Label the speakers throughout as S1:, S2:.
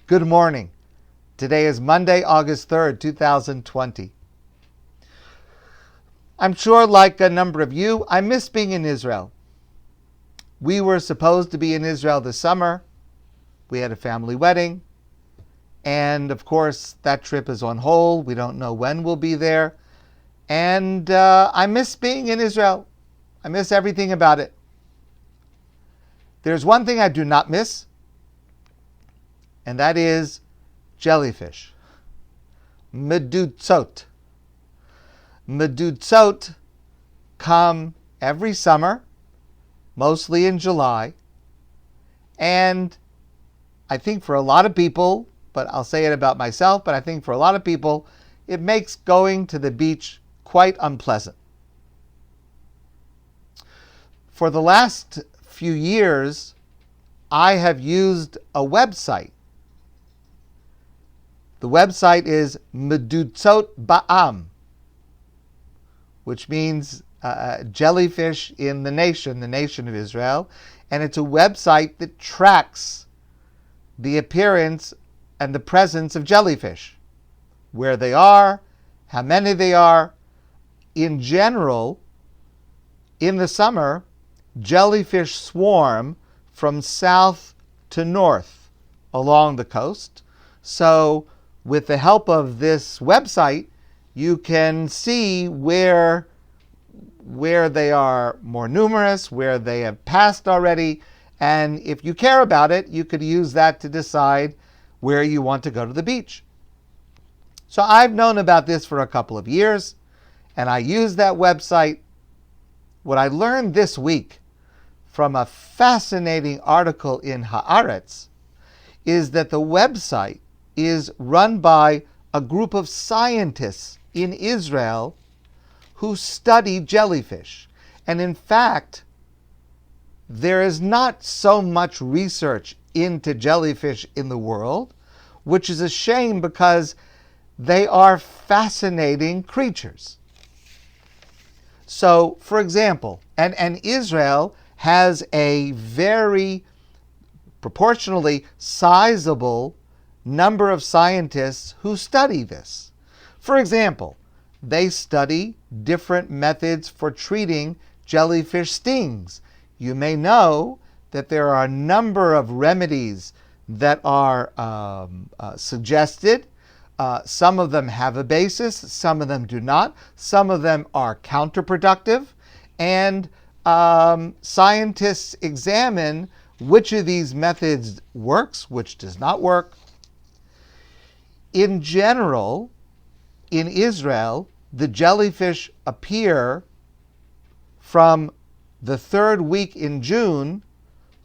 S1: Good morning. Today is Monday, August 3rd, 2020. I'm sure, like a number of you, I miss being in Israel. We were supposed to be in Israel this summer. We had a family wedding. And, of course, that trip is on hold. We don't know when we'll be there. And I miss being in Israel. I miss everything about it. There's one thing I do not miss, and that is jellyfish. Medutzot. Medutzot come every summer, mostly in July. And I think for a lot of people, but I'll say it about myself, but I think for a lot of people, it makes going to the beach quite unpleasant. For the last few years, I have used a website. The website is Medutzot Ba'am, which means jellyfish in the nation of Israel. And it's a website that tracks the appearance and the presence of jellyfish, where they are, how many they are. In general, in the summer, jellyfish swarm from south to north along the coast. So with the help of this website, you can see where they are more numerous, where they have passed already. And if you care about it, you could use that to decide where you want to go to the beach. So I've known about this for a couple of years, and I use that website. What I learned this week from a fascinating article in Haaretz is that the website is run by a group of scientists in Israel who study jellyfish. And in fact, there is not so much research into jellyfish in the world, which is a shame because they are fascinating creatures. So, for example, and Israel has a very proportionally sizable number of scientists who study this. For example, they study different methods for treating jellyfish stings. You may know that there are a number of remedies that are suggested. Some of them have a basis, some of them do not. Some of them are counterproductive. And scientists examine which of these methods works, which does not work. In general, in Israel, the jellyfish appear from the third week in June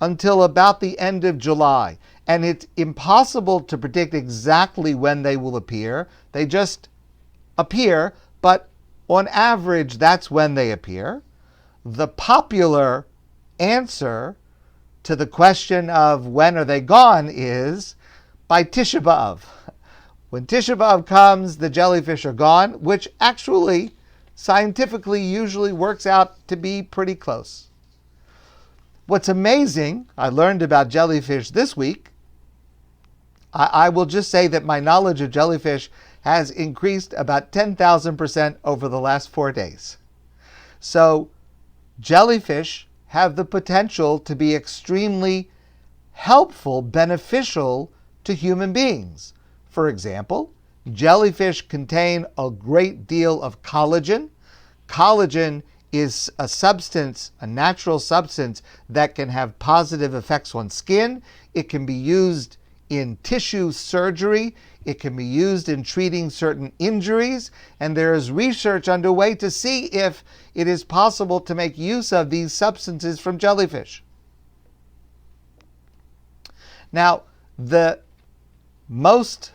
S1: until about the end of July. And it's impossible to predict exactly when they will appear. They just appear, but on average, that's when they appear. The popular answer to the question of when are they gone is by Tisha B'Av. When Tisha B'Av comes, the jellyfish are gone, which actually, scientifically, usually works out to be pretty close. What's amazing, I learned about jellyfish this week. I will just say that my knowledge of jellyfish has increased about 10,000% over the last 4 days. So, jellyfish have the potential to be extremely helpful, beneficial to human beings. For example, jellyfish contain a great deal of collagen. Collagen is a substance, a natural substance that can have positive effects on skin. It can be used in tissue surgery. It can be used in treating certain injuries. And there is research underway to see if it is possible to make use of these substances from jellyfish. Now, the most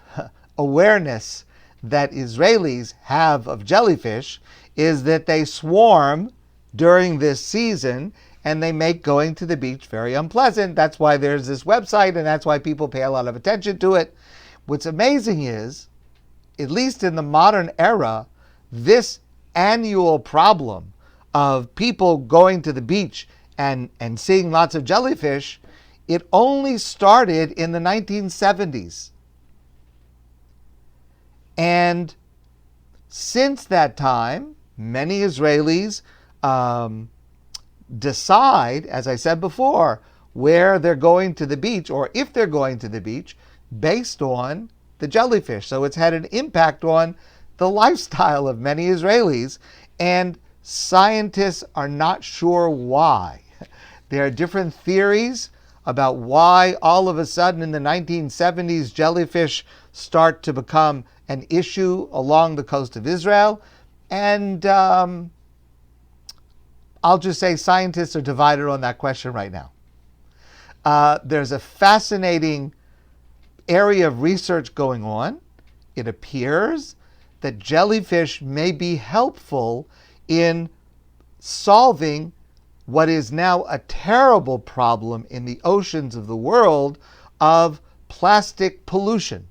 S1: awareness that Israelis have of jellyfish is that they swarm during this season and they make going to the beach very unpleasant. That's why there's this website and that's why people pay a lot of attention to it. What's amazing is, at least in the modern era, this annual problem of people going to the beach and seeing lots of jellyfish It only started in the 1970s. And since that time, many Israelis decide, as I said before, where they're going to the beach, or if they're going to the beach, based on the jellyfish. So it's had an impact on the lifestyle of many Israelis, and scientists are not sure why. There are different theories about why all of a sudden in the 1970s jellyfish start to become an issue along the coast of Israel. And I'll just say scientists are divided on that question right now. There's a fascinating area of research going on. It appears that jellyfish may be helpful in solving what is now a terrible problem in the oceans of the world of plastic pollution.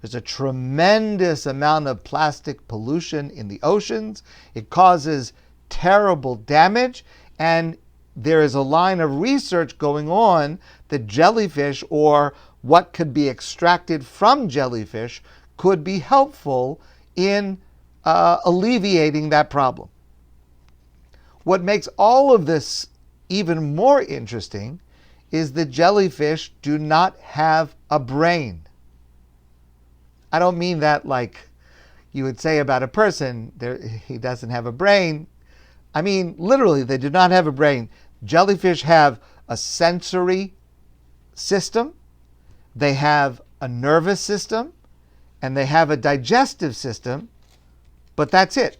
S1: There's a tremendous amount of plastic pollution in the oceans. It causes terrible damage, and there is a line of research going on that jellyfish, or what could be extracted from jellyfish, could be helpful in alleviating that problem. What makes all of this even more interesting is that jellyfish do not have a brain. I don't mean that like you would say about a person, he doesn't have a brain. I mean, literally, they do not have a brain. Jellyfish have a sensory system, they have a nervous system, and they have a digestive system, but that's it.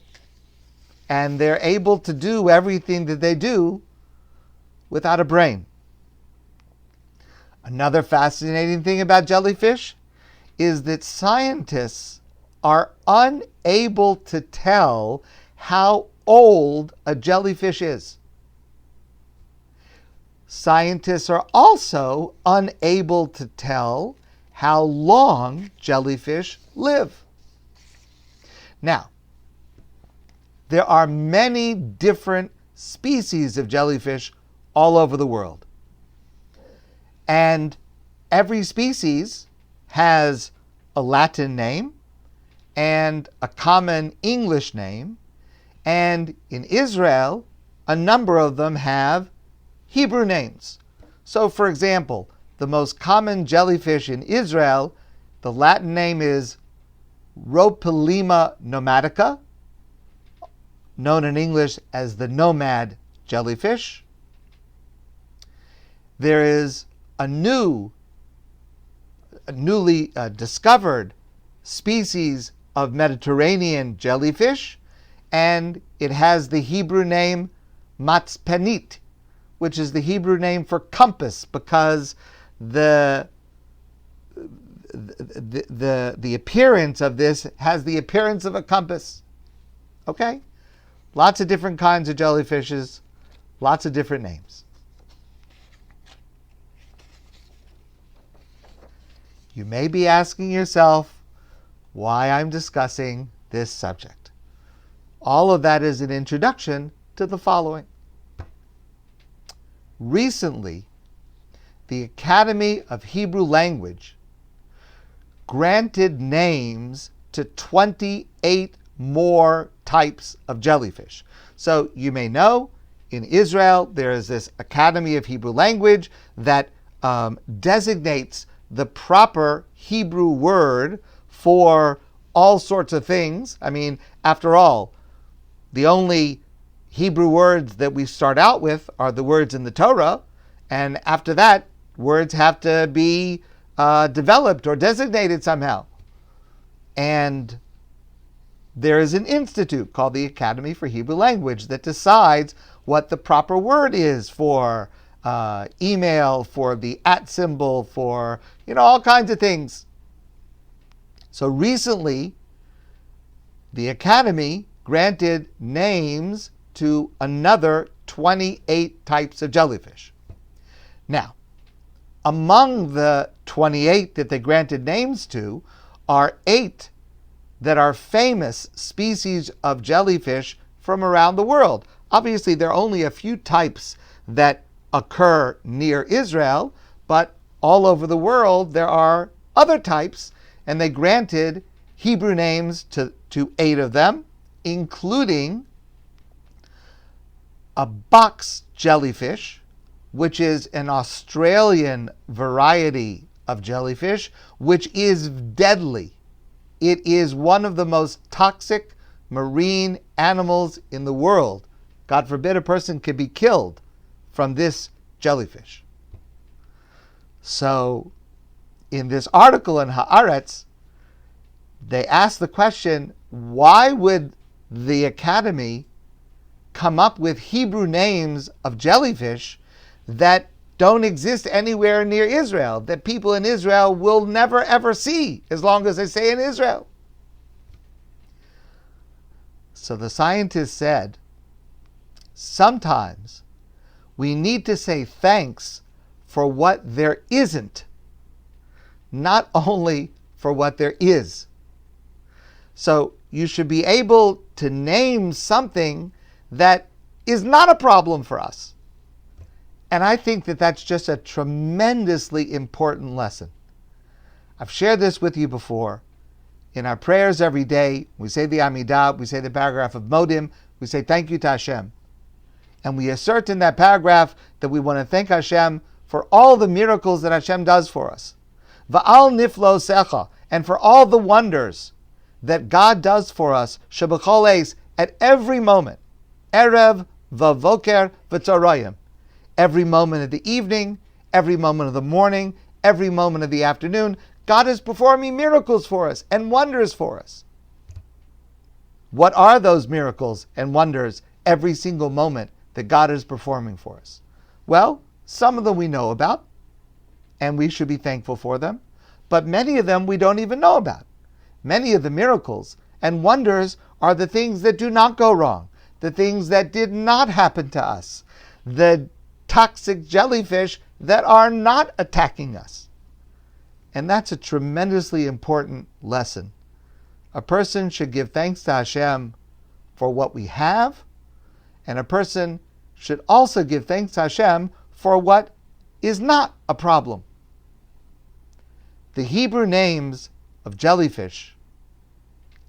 S1: And they're able to do everything that they do without a brain. Another fascinating thing about jellyfish is that scientists are unable to tell how old a jellyfish is. Scientists are also unable to tell how long jellyfish live. Now, there are many different species of jellyfish all over the world. And every species has a Latin name and a common English name. And in Israel, a number of them have Hebrew names. So, for example, the most common jellyfish in Israel, the Latin name is Rhopilema nomadica, known in English as the nomad jellyfish. There is a newly discovered species of Mediterranean jellyfish, and it has the Hebrew name matzpenit, which is the Hebrew name for compass, because the appearance of this has the appearance of a compass. Okay? Lots of different kinds of jellyfishes, lots of different names. You may be asking yourself why I'm discussing this subject. All of that is an introduction to the following. Recently, the Academy of Hebrew Language granted names to 28 more types of jellyfish. So you may know, in Israel, there is this Academy of Hebrew Language that designates the proper Hebrew word for all sorts of things. I mean, after all, the only Hebrew words that we start out with are the words in the Torah, and after that, words have to be developed or designated somehow. And there is an institute called the Academy for Hebrew Language that decides what the proper word is for email, for the @ symbol, for all kinds of things. So recently, the Academy granted names to another 28 types of jellyfish. Now, among the 28 that they granted names to are 8 that are famous species of jellyfish from around the world. Obviously, there are only a few types that occur near Israel, but all over the world there are other types, and they granted Hebrew names to 8 of them, including a box jellyfish, which is an Australian variety of jellyfish, which is deadly. It is one of the most toxic marine animals in the world. God forbid a person could be killed from this jellyfish. So, in this article in Haaretz, they asked the question, why would the Academy come up with Hebrew names of jellyfish that don't exist anywhere near Israel, that people in Israel will never ever see as long as they stay in Israel? So the scientists said, sometimes we need to say thanks for what there isn't, not only for what there is. So you should be able to name something that is not a problem for us. And I think that that's just a tremendously important lesson. I've shared this with you before. In our prayers every day, we say the Amidah, we say the paragraph of Modim, we say thank you to Hashem. And we assert in that paragraph that we want to thank Hashem for all the miracles that Hashem does for us. Va'al niflo secha, and for all the wonders that God does for us, shebechol eis, at every moment. Erev, vavoker, v'tzorayim. Every moment of the evening, every moment of the morning, every moment of the afternoon, God is performing miracles for us and wonders for us. What are those miracles and wonders every single moment that God is performing for us? Well, some of them we know about, and we should be thankful for them, but many of them we don't even know about. Many of the miracles and wonders are the things that do not go wrong, the things that did not happen to us, the toxic jellyfish that are not attacking us. And that's a tremendously important lesson. A person should give thanks to Hashem for what we have, and a person should also give thanks to Hashem for what is not a problem. The Hebrew names of jellyfish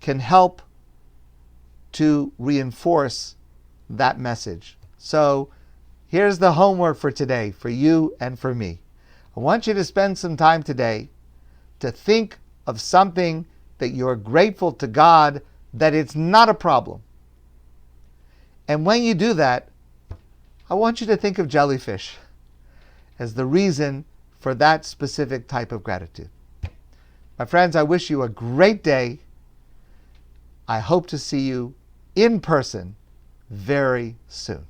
S1: can help to reinforce that message. So here's the homework for today, for you and for me. I want you to spend some time today to think of something that you're grateful to God that it's not a problem. And when you do that, I want you to think of jellyfish as the reason for that specific type of gratitude. My friends, I wish you a great day. I hope to see you in person very soon.